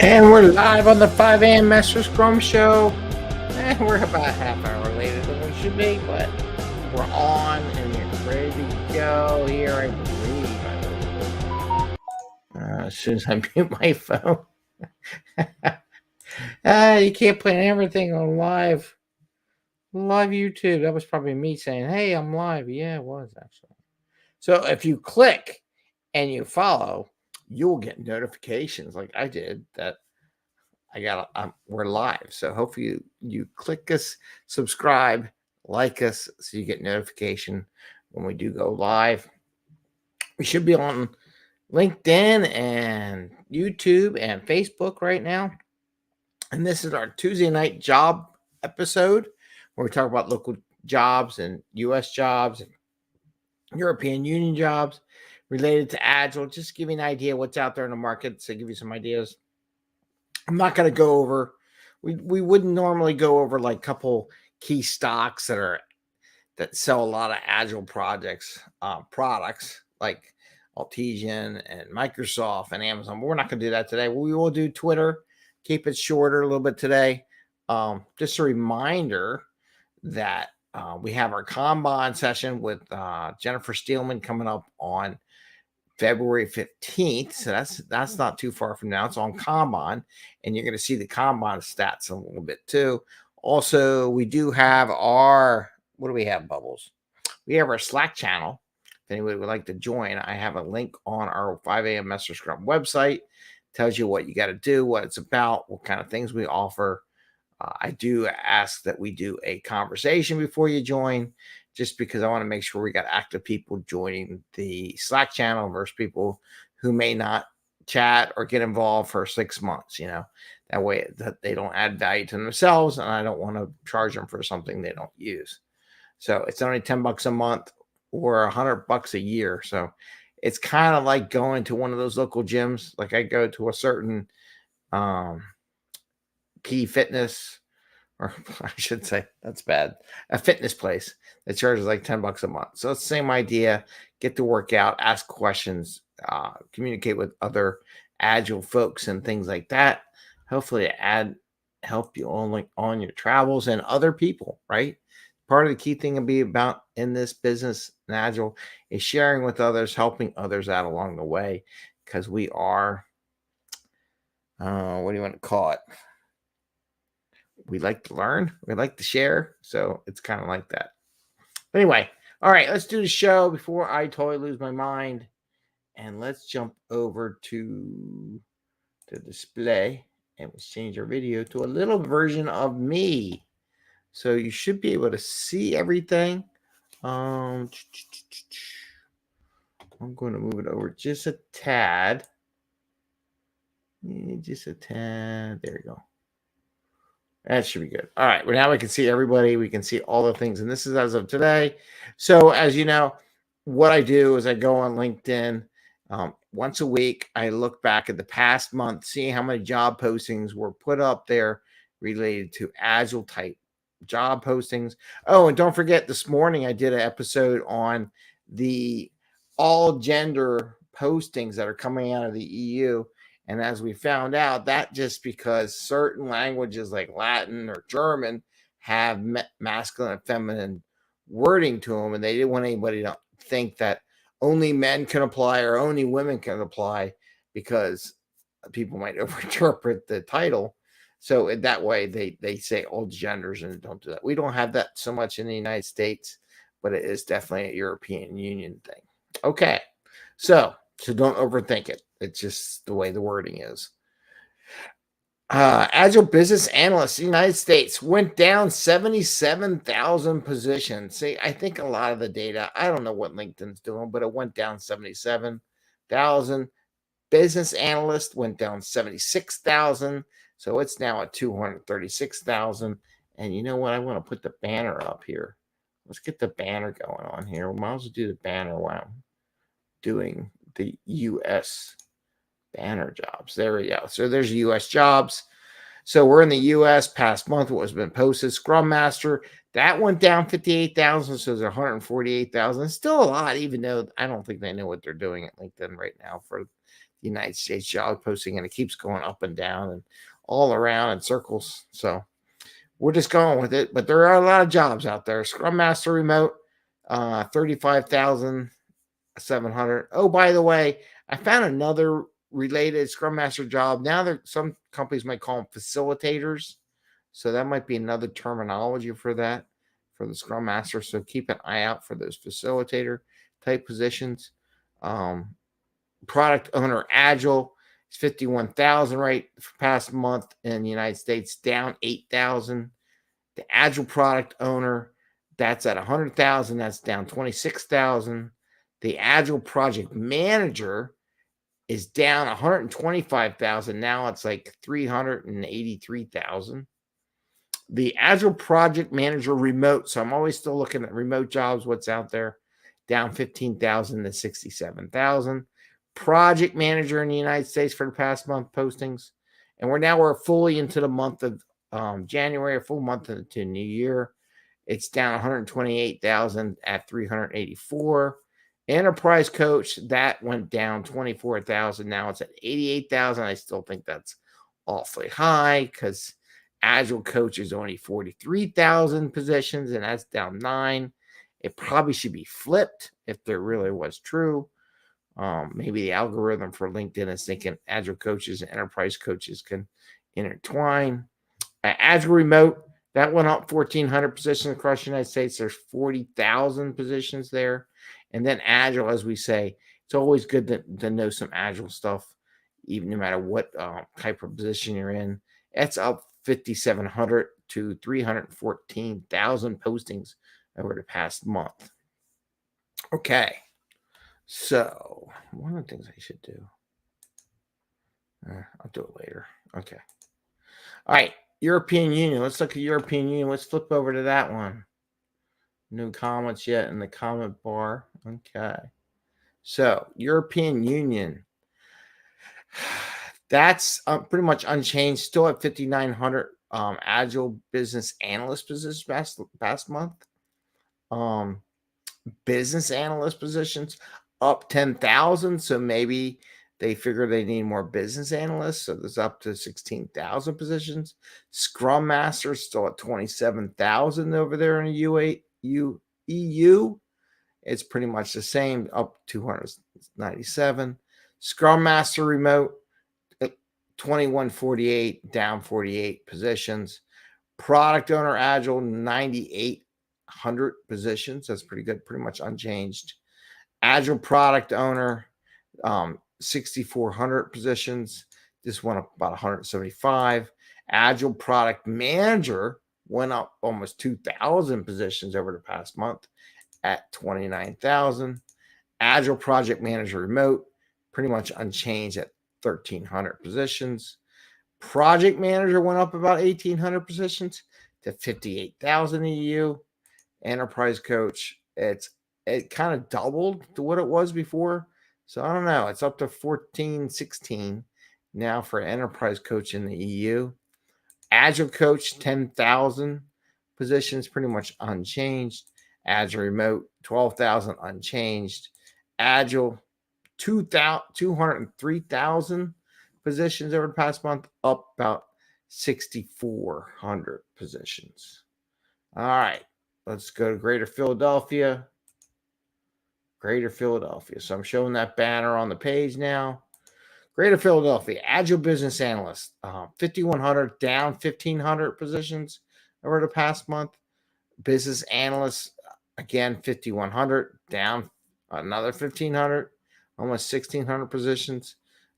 And we're live on the 5 a.m. Master Scrum Show. We're about a half hour later than we should be, but we're on and we're ready to go here, I believe. As soon as I mute my phone. You can't put everything on live YouTube. That was probably me saying, hey, I'm live. Yeah, it was actually. So if you click and you follow, you'll get notifications like I did that we're live. So hopefully you click us, subscribe, like us, so you get notification when we do go live. We should be on LinkedIn and YouTube and Facebook right now. And this is our Tuesday night job episode where we talk about local jobs and US jobs and European Union jobs related to Agile. Just give you an idea what's out there in the market, so give you some ideas. I'm not going to go over. We wouldn't normally go over like a couple key stocks that sell a lot of Agile products like Altigen and Microsoft and Amazon. But we're not going to do that today. We will do Twitter. Keep it shorter a little bit today. Just a reminder that we have our Kanban session with Jennifer Steelman coming up on February 15th. So that's not too far from now. It's on Kanban, and you're going to see the Kanban stats a little bit too. Also, we do have what do we have, Bubbles? We have our Slack channel. If anybody would like to join, I have a link on our 5 a.m. Master Scrum website. Tells you what you got to do, what it's about, what kind of things we offer. I do ask that we do a conversation before you join, just because I want to make sure we got active people joining the Slack channel versus people who may not chat or get involved for 6 months. That way that they don't add value to themselves, and I don't want to charge them for something they don't use. So it's only $10 a month or $100 a year. So it's kind of like going to one of those local gyms. Like I go to a certain Key Fitness, or I should say, that's bad, a fitness place that charges like $10 a month. So it's the same idea. Get to work out, ask questions, communicate with other Agile folks and things like that. Hopefully help you on your travels and other people, right? Part of the key thing to be about in this business and Agile is sharing with others, helping others out along the way, because we are, what do you want to call it? We like to learn, we like to share. So it's kind of like that. But anyway, all right, let's do the show before I totally lose my mind. And let's jump over to the display and let's change our video to a little version of me. So you should be able to see everything. I'm going to move it over just a tad. Just a tad. There we go. That should be good. All right. Well, now we can see everybody. We can see all the things. And this is as of today. So as you know, what I do is I go on LinkedIn once a week. I look back at the past month, see how many job postings were put up there related to Agile type job postings. Oh, and don't forget, this morning I did an episode on the all gender postings that are coming out of the EU. And as we found out, that just because certain languages like Latin or German have masculine and feminine wording to them, and they didn't want anybody to think that only men can apply or only women can apply, because people might overinterpret the title. So in that way, they say all genders and don't do that. We don't have that so much in the United States, but it is definitely a European Union thing. Okay, so don't overthink it. It's just the way the wording is. Agile business analysts in the United States went down 77,000 positions. See, I think a lot of the data, I don't know what LinkedIn's doing, but it went down 77,000. Business analyst went down 76,000. So it's now at 236,000. And you know what? I want to put the banner up here. Let's get the banner going on here. We might as well do the banner while I'm doing the U.S. banner jobs. There we go. So there's U.S. jobs. So we're in the U.S. past month. What has been posted? Scrum Master, that went down 58,000. So there's 148,000. Still a lot, even though I don't think they know what they're doing at LinkedIn right now for the United States job posting, and it keeps going up and down and all around in circles. So we're just going with it. But there are a lot of jobs out there. Scrum Master remote, 35,700. Oh, by the way, I found another related Scrum Master job. Now there, some companies might call them facilitators. So that might be another terminology for that, for the Scrum Master. So keep an eye out for those facilitator type positions. Product owner Agile is 51,000 right for past month in the United States, down 8,000. The Agile product owner, that's at 100,000, that's down 26,000. The Agile project manager is down 125,000. Now it's like 383,000. The Agile project manager remote, so I'm always still looking at remote jobs, what's out there, down 15,000 to 67,000. Project manager in the United States for the past month postings. And we're fully into the month of January, a full month into New Year. It's down 128,000 at 384. Enterprise coach, that went down 24,000. Now it's at 88,000. I still think that's awfully high because Agile coach is only 43,000 positions, and that's down 9. It probably should be flipped if there really was true. Maybe the algorithm for LinkedIn is thinking Agile coaches and enterprise coaches can intertwine. Agile remote, that went up 1,400 positions across the United States. There's 40,000 positions there. And then Agile, as we say, it's always good to know some Agile stuff, even no matter what type of position you're in. It's up 5,700 to 314,000 postings over the past month. Okay. So, one of the things I should do, I'll do it later. Okay. All right. European Union. Let's look at European Union. Let's flip over to that one. No comments yet in the comment bar. Okay. So, European Union. That's pretty much unchanged. Still at 5,900 Agile business analyst positions past month. Business analyst positions up 10,000. So maybe they figure they need more business analysts. So there's up to 16,000 positions. Scrum Master still at 27,000 over there in the EU. It's pretty much the same, up 297. Scrum Master remote, 2148, down 48 positions. Product owner Agile, 9,800 positions. That's pretty good, pretty much unchanged. Agile product owner, 6,400 positions. This went up about 175. Agile product manager went up almost 2,000 positions over the past month at 29,000. Agile project manager remote, pretty much unchanged at 1,300 positions. Project manager went up about 1,800 positions to 58,000 EU. Enterprise coach, it kind of doubled to what it was before. So I don't know. It's up to 14, 16 now for enterprise coach in the EU. Agile coach, 10,000 positions, pretty much unchanged. Agile remote, 12,000 unchanged. Agile, 203,000 positions over the past month, up about 6,400 positions. All right, let's go to Greater Philadelphia. Greater Philadelphia. So I'm showing that banner on the page now. Greater Philadelphia, Agile Business Analyst, 5,100, down 1,500 positions over the past month. Business Analyst, again, 5,100, down another 1,500, almost 1,600 positions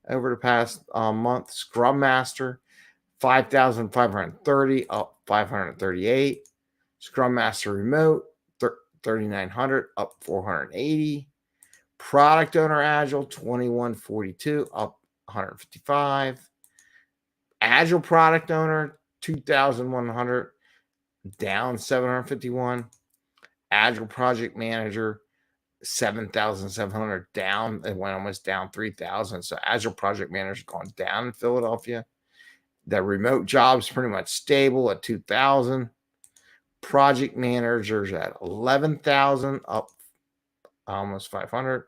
over the past month. Scrum Master, 5,530, up 538. Scrum Master Remote, 3,900, up 480. Product Owner Agile, 2,142, up 155. Agile Product Owner, 2,100, down 751. Agile Project Manager, 7,700, down. It went almost down 3,000. So Agile Project Manager gone down in Philadelphia. The remote jobs pretty much stable at 2,000. Project managers at 11,000, up almost 500.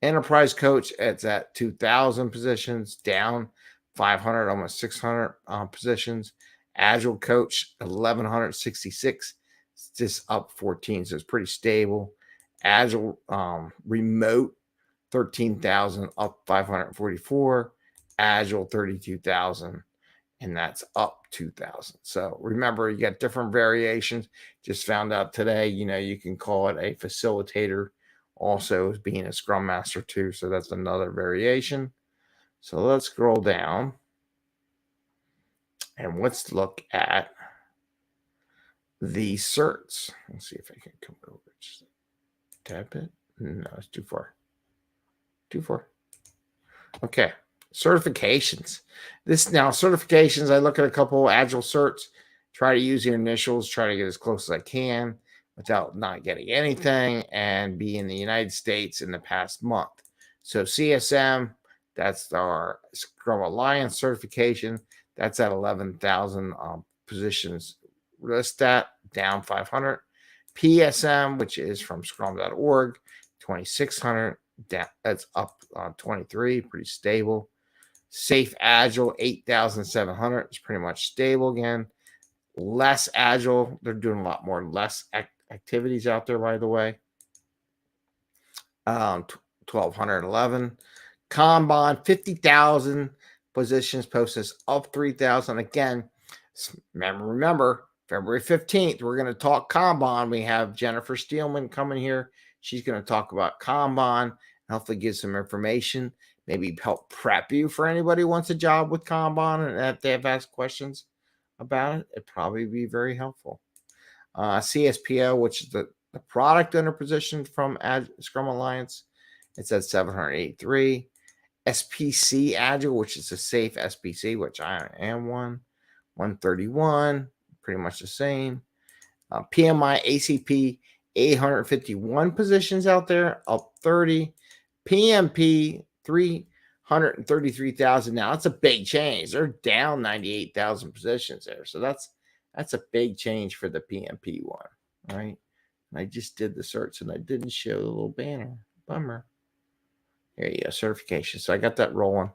Enterprise coach, it's at 2,000 positions, down 500, almost 600 positions. Agile coach, 1,166, it's just up 14, so it's pretty stable. Agile remote, 13,000, up 544. Agile, 32,000, and that's up 2,000. So remember, you got different variations. Just found out today, you can call it a facilitator, also as being a scrum master too. So that's another variation. So let's scroll down and let's look at the certs. Let's see if I can come over. Just tap it. No, it's too far. Too far. Okay. Certifications. Certifications, I look at a couple Agile certs, try to use your initials, try to get as close as I can without not getting anything, and be in the United States in the past month. So CSM, that's our Scrum Alliance certification. That's at 11,000 positions list at, down 500. PSM, which is from scrum.org, 2,600. That's up 23, pretty stable. Safe Agile, 8,700. It's pretty much stable again. Less Agile, they're doing a lot more less activities out there, by the way. 1,211. Kanban, 50,000 positions posted, up 3,000. Again, remember, February 15th, we're going to talk Kanban. We have Jennifer Steelman coming here. She's going to talk about Kanban, hopefully give some information, maybe help prep you for anybody who wants a job with Kanban, and if they have asked questions about it, it'd probably be very helpful. CSPO, which is the product owner position from Scrum Alliance, it's at 783. SPC Agile, which is a safe SPC, which I am one, 131, pretty much the same. PMI ACP, 851 positions out there, up 30. PMP, 333,000. Now that's a big change. They're down 98,000 positions there. So that's a big change for the PMP one, right? And I just did the search and I didn't show the little banner. Bummer. There you go, certification. So I got that rolling.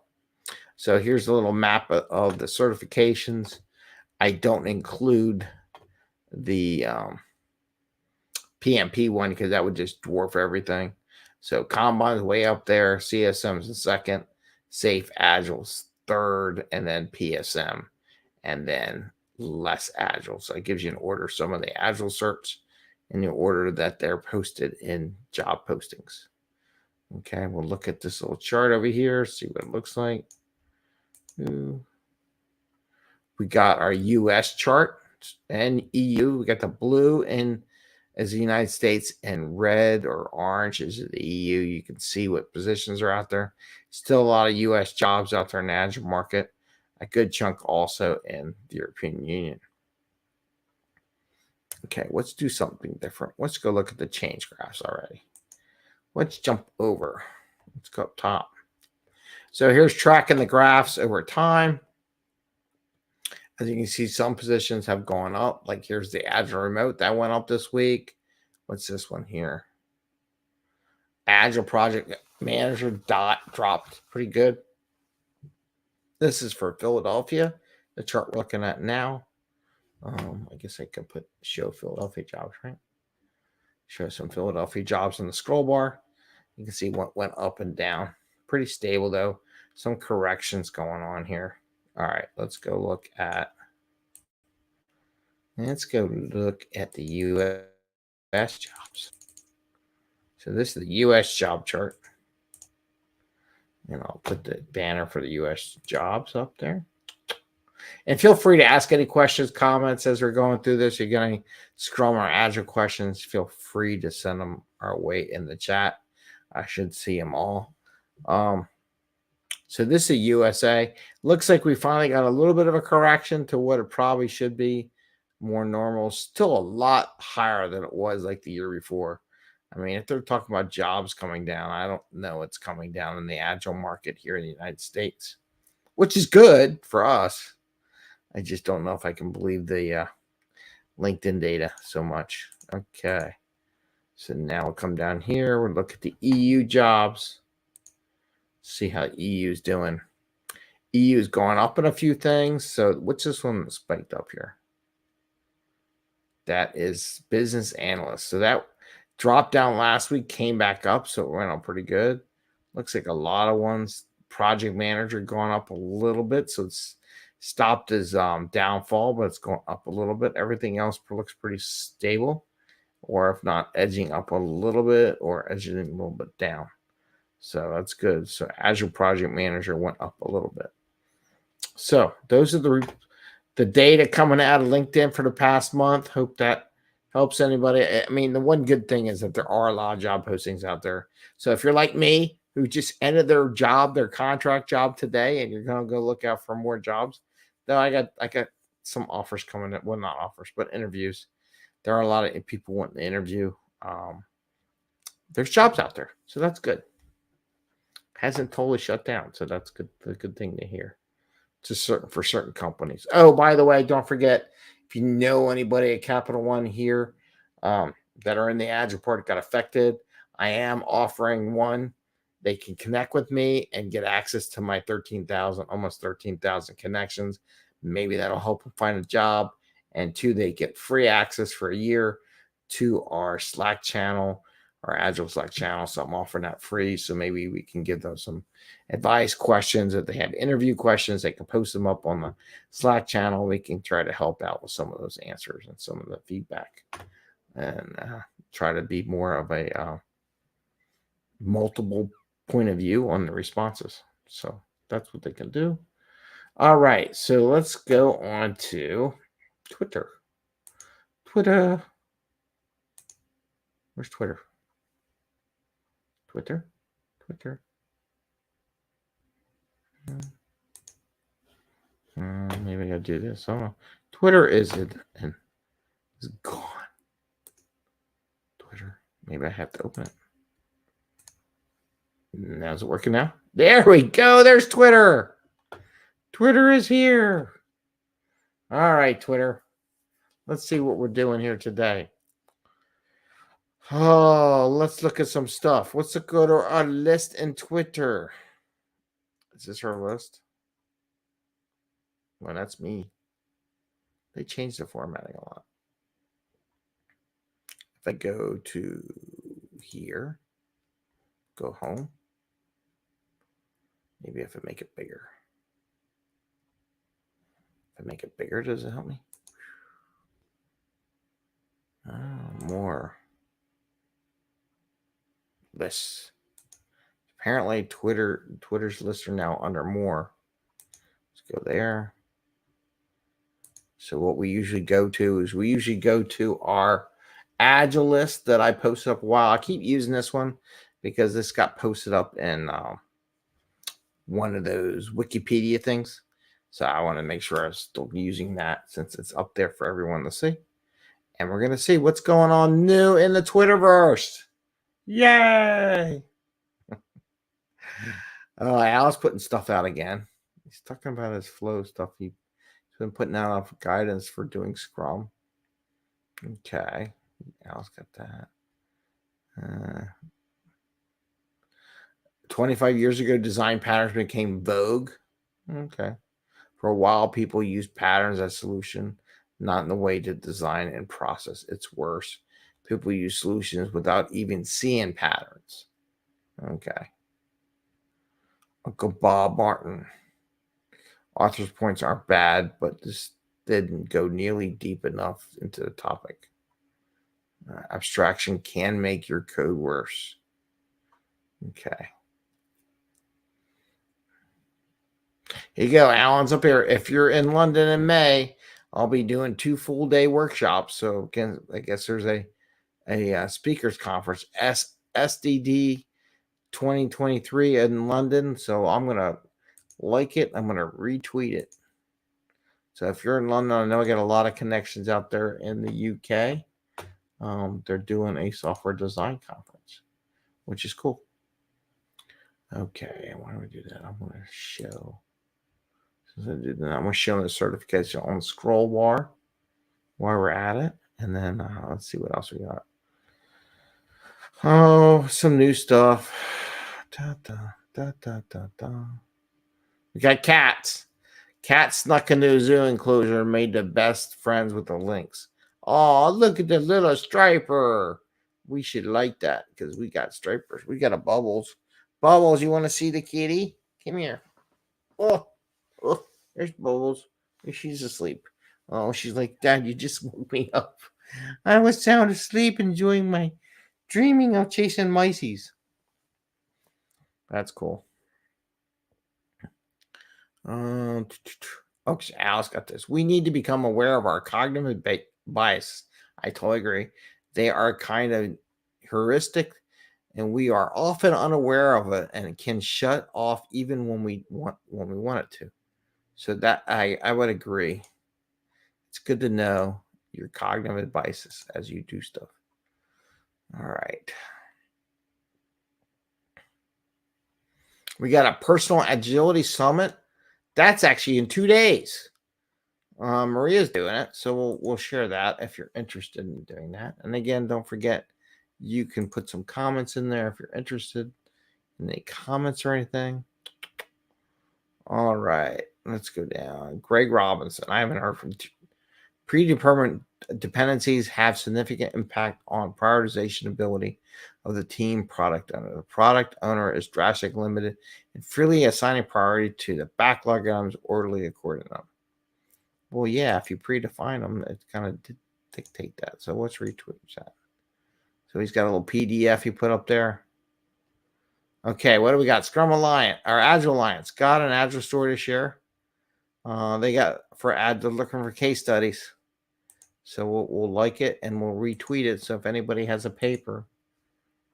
So here's a little map of the certifications. I don't include the PMP one because that would just dwarf everything. So Kanban is way up there. CSM is the second. Safe Agile's third. And then PSM. And then less Agile. So it gives you an order of some of the Agile certs in the order that they're posted in job postings. Okay, we'll look at this little chart over here, see what it looks like. We got our US chart and EU. We got the blue and as the United States, and red or orange is the EU. You can see what positions are out there. Still a lot of US jobs out there in the Agile market. A good chunk also in the European Union. Okay, let's do something different. Let's go look at the change graphs already. Let's jump over. Let's go up top. So here's tracking the graphs over time. As you can see, some positions have gone up. Like here's the Agile Remote. That went up this week. What's this one here? Agile Project Manager dropped pretty good. This is for Philadelphia, the chart we're looking at now. I guess I can show Philadelphia jobs, right? Show some Philadelphia jobs on the scroll bar. You can see what went up and down. Pretty stable, though. Some corrections going on here. All right, let's go look at the U.S. jobs. So this is the U.S. job chart. And I'll put the banner for the U.S. jobs up there. And feel free to ask any questions, comments as we're going through this. If you're getting Scrum or Agile questions, feel free to send them our way in the chat. I should see them all. So this is USA. Looks like we finally got a little bit of a correction to what it probably should be. More normal. Still a lot higher than it was like the year before. I mean, if they're talking about jobs coming down, I don't know it's coming down in the Agile market here in the United States, which is good for us. I just don't know if I can believe the LinkedIn data so much. Okay. So now we'll come down here. We'll look at the EU jobs. See how EU is doing. EU is going up in a few things. So what's this one that spiked up here? That is business analyst. So that dropped down last week, came back up. So it went up pretty good. Looks like a lot of ones. Project manager going up a little bit. So it's stopped as downfall, but it's going up a little bit. Everything else looks pretty stable, or if not, edging up a little bit or edging a little bit down. So that's good. So Azure Project Manager went up a little bit. So those are the data coming out of LinkedIn for the past month. Hope that helps anybody. I mean, the one good thing is that there are a lot of job postings out there. So if you're like me, who just ended their job, their contract job today, and you're going to go look out for more jobs, though I got some offers coming in. Well, not offers, but interviews. There are a lot of people wanting to interview. There's jobs out there, so that's good. Hasn't totally shut down, so that's good. A good thing to hear. For certain companies. Oh, by the way, don't forget, if you know anybody at Capital One here that are in the ads report got affected, I am offering one. They can connect with me and get access to my almost 13,000 connections. Maybe that'll help them find a job. And two, they get free access for a year to our Slack channel, our Agile Slack channel. So I'm offering that free. So maybe we can give them some advice, questions. If they have interview questions, they can post them up on the Slack channel. We can try to help out with some of those answers and some of the feedback, and try to be more of a multiple point of view on the responses. So that's what they can do. All right, so let's go on to Twitter. Where's Twitter? Twitter. Maybe I gotta do this. I don't know. Twitter is gone. Twitter. Maybe I have to open it. Now is it working now? There we go. There's Twitter. Twitter is here. All right, Twitter. Let's see what we're doing here today. Oh, let's look at some stuff. Let's go to our list in Twitter. Is this our list? Well, that's me. They changed the formatting a lot. If I go to here, go home. Maybe if I make it bigger. If I make it bigger, does it help me? Oh, more. Lists. Apparently, Twitter's lists are now under more. Let's go there. So what we usually go to is our Agile list that I posted up a while. I keep using this one because this got posted up in one of those Wikipedia things. So I want to make sure I'm still using that since it's up there for everyone to see. And we're going to see what's going on new in the Twitterverse. Yay! Oh, Al's putting stuff out again. He's talking about his flow stuff. He's been putting out guidance for doing Scrum. Okay. Al's got that. 25 years ago, design patterns became vogue. Okay. For a while, people used patterns as a solution, not in the way to design and process. It's worse. People use solutions without even seeing patterns. Okay. Uncle Bob Martin. Author's points aren't bad, but this didn't go nearly deep enough into the topic. Abstraction can make your code worse. Okay. Here you go. Alan's up here. If you're in London in May, I'll be doing 2 full-day workshops. So again, I guess there's a speakers conference, SDD 2023 in London. So I'm going to like it. I'm going to retweet it. So if you're in London, I know I got a lot of connections out there in the UK. They're doing a software design conference, which is cool. Okay, why do we do that? I'm going to show So I'm going to show the certification on the scroll bar while we're at it. And then let's see what else we got. Oh, some new stuff. Da, da, da, da, da, da. We got cats. Cat snuck into a zoo enclosure and made the best friends with the lynx. Oh, look at the little striper. We should like that because we got stripers. We got a Bubbles. Bubbles, you want to see the kitty? Come here. Oh, oh, there's Bubbles. She's asleep. Oh, she's like, Dad, you just woke me up. I was sound asleep enjoying my dreaming of chasing mices. That's cool. Oh, Alice got this. We need to become aware of our cognitive bias. I totally agree. They are kind of heuristic, and we are often unaware of it, and it can shut off even when we want it to. So that I would agree. It's good to know your cognitive biases as you do stuff. All right. We got a personal agility summit. That's actually in 2 days. Maria's doing it, so we'll share that if you're interested in doing that. And again, don't forget, you can put some comments in there if you're interested in any comments or anything. All right, let's go down. Greg Robinson. I haven't heard from predetermined dependencies have significant impact on prioritization ability of the team product owner. The product owner is drastically limited in freely assigning priority to the backlog items orderly according to them. Well, yeah, if you predefine them, it kind of dictate that. So let's retweet that. So he's got a little PDF he put up there. Okay, what do we got? Scrum Alliance, or Agile Alliance, got an Agile story to share. They got they're looking for case studies. So we'll like it and we'll retweet it. So if anybody has a paper,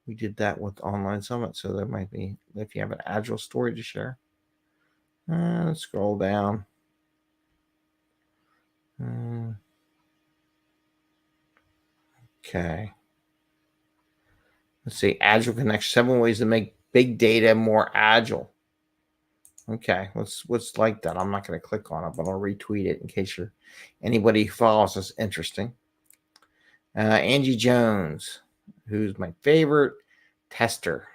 we did that with Online Summit. So there might be, if you have an Agile story to share. Let's scroll down. Okay. Let's see. Agile connects 7 ways to make big data more agile. Okay, let's like that. I'm not going to click on it, but I'll retweet it in case anybody who follows us interesting. Angie Jones, who's my favorite tester.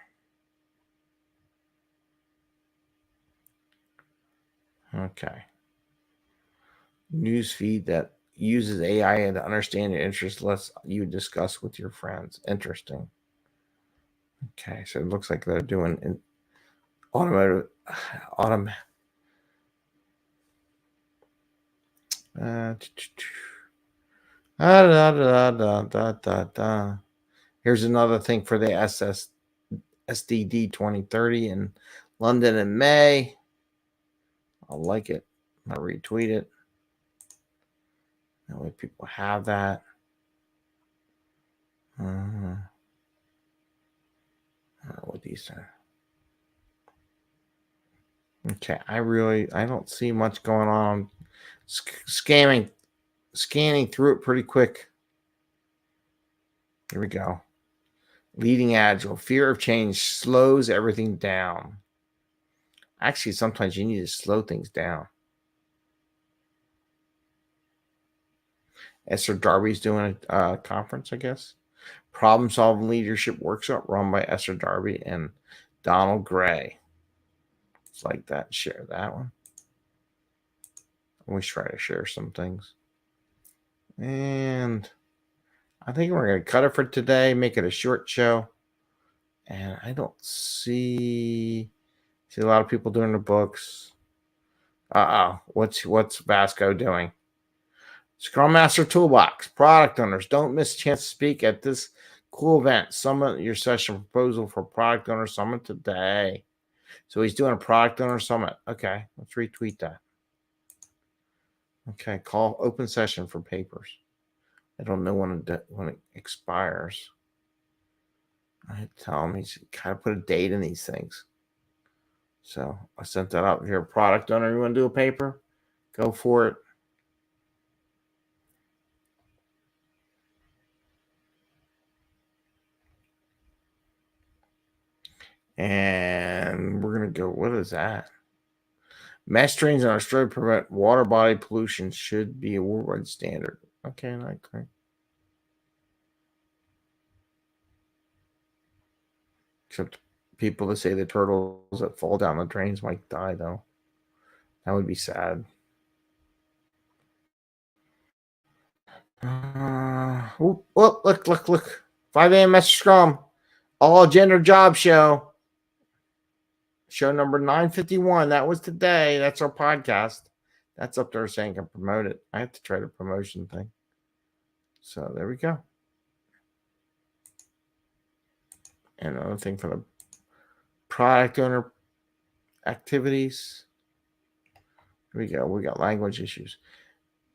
Okay. Newsfeed that uses AI to understand your interests, lets you discuss with your friends. Interesting. Okay, so it looks like they're doing an automotive. Here's another thing for the SDD 2030 in London in May. I'll like it. I'll retweet it. That way people have that. What these are. Okay, I don't see much going on. Scanning through it pretty quick. Here we go. Leading Agile. Fear of change slows everything down. Actually, sometimes you need to slow things down. Esther Darby's doing a conference, I guess. Problem Solving Leadership Workshop run by Esther Darby and Donald Gray. It's like that. Share that one. We try to share some things. And I think we're going to cut it for today, make it a short show. And I don't see a lot of people doing the books. What's Vasco doing? Scrum Master Toolbox. Product owners, don't miss a chance to speak at this cool event. Summit your session proposal for Product Owner Summit today. So he's doing a Product Owner Summit. Okay, let's retweet that. Okay, call open session for papers. I don't know when it expires. I tell him he's kind of put a date in these things. So I sent that out. If you're a product owner, you want to do a paper, go for it. And we're going to go, what is that? Mesh trains in Australia prevent water body pollution. Should be a worldwide standard. Okay, not great. Except people that say the turtles that fall down the drains might die, though. That would be sad. Look. 5 a.m. message scrum. All gender job show. Show number 951. That was today. That's our podcast. That's up there saying I can promote it. I have to try the promotion thing. So there we go. And another thing for the product owner activities. Here we go. We got language issues.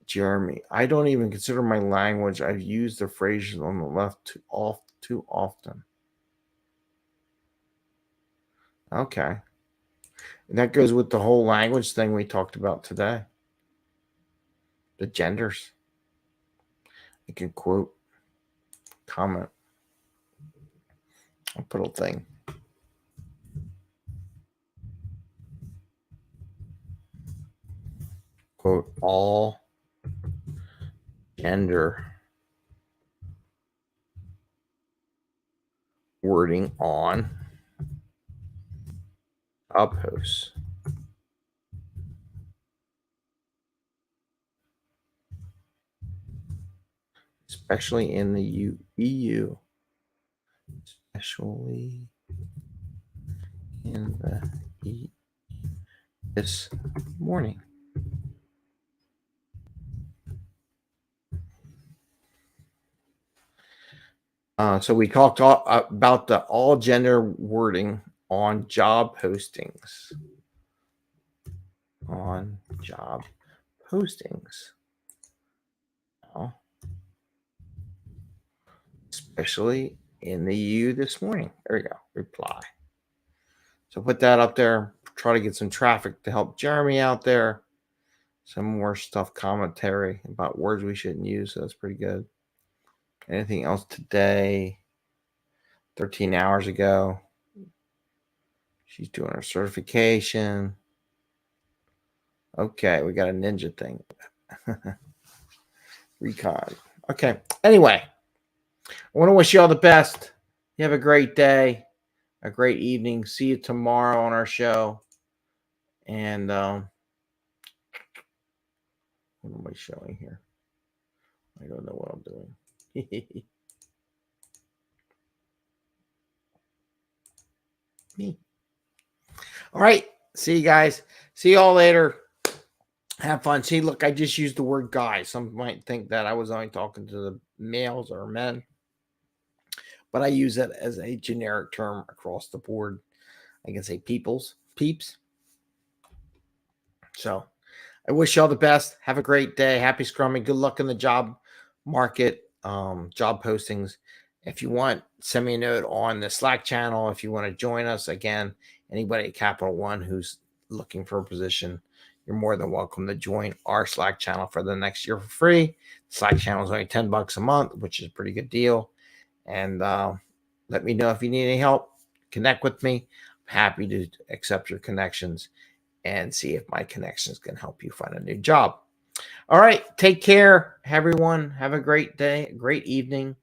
Jeremy, I don't even consider my language. I've used the phrases on the left too often. Okay. And that goes with the whole language thing we talked about today. The genders. You can quote, comment. I'll put a thing. Quote, all gender wording on job posts. Especially in the EU. Especially in the EU this morning. So we talked about the all gender wording on job postings. On job postings. Oh. Especially in the EU this morning. There we go. Reply. So put that up there. Try to get some traffic to help Jeremy out there. Some more stuff, commentary about words we shouldn't use. So that's pretty good. Anything else today? 13 hours ago. She's doing her certification. Okay, we got a ninja thing. Recon. Okay. Anyway, I want to wish you all the best. You have a great day, a great evening. See you tomorrow on our show. And what am I showing here? I don't know what I'm doing. Me. All right. See you guys. See you all later. Have fun. See, look, I just used the word guy. Some might think that I was only talking to the males or men, but I use it as a generic term across the board. I can say peeps. So I wish you all the best. Have a great day. Happy scrumming. Good luck in the job market, job postings. If you want, send me a note on the Slack channel. If you want to join us, again, anybody at Capital One who's looking for a position, you're more than welcome to join our Slack channel for the next year for free. The Slack channel is only $10 a month, which is a pretty good deal. And let me know if you need any help. Connect with me. I'm happy to accept your connections and see if my connections can help you find a new job. All right. Take care, everyone. Have a great day, a great evening.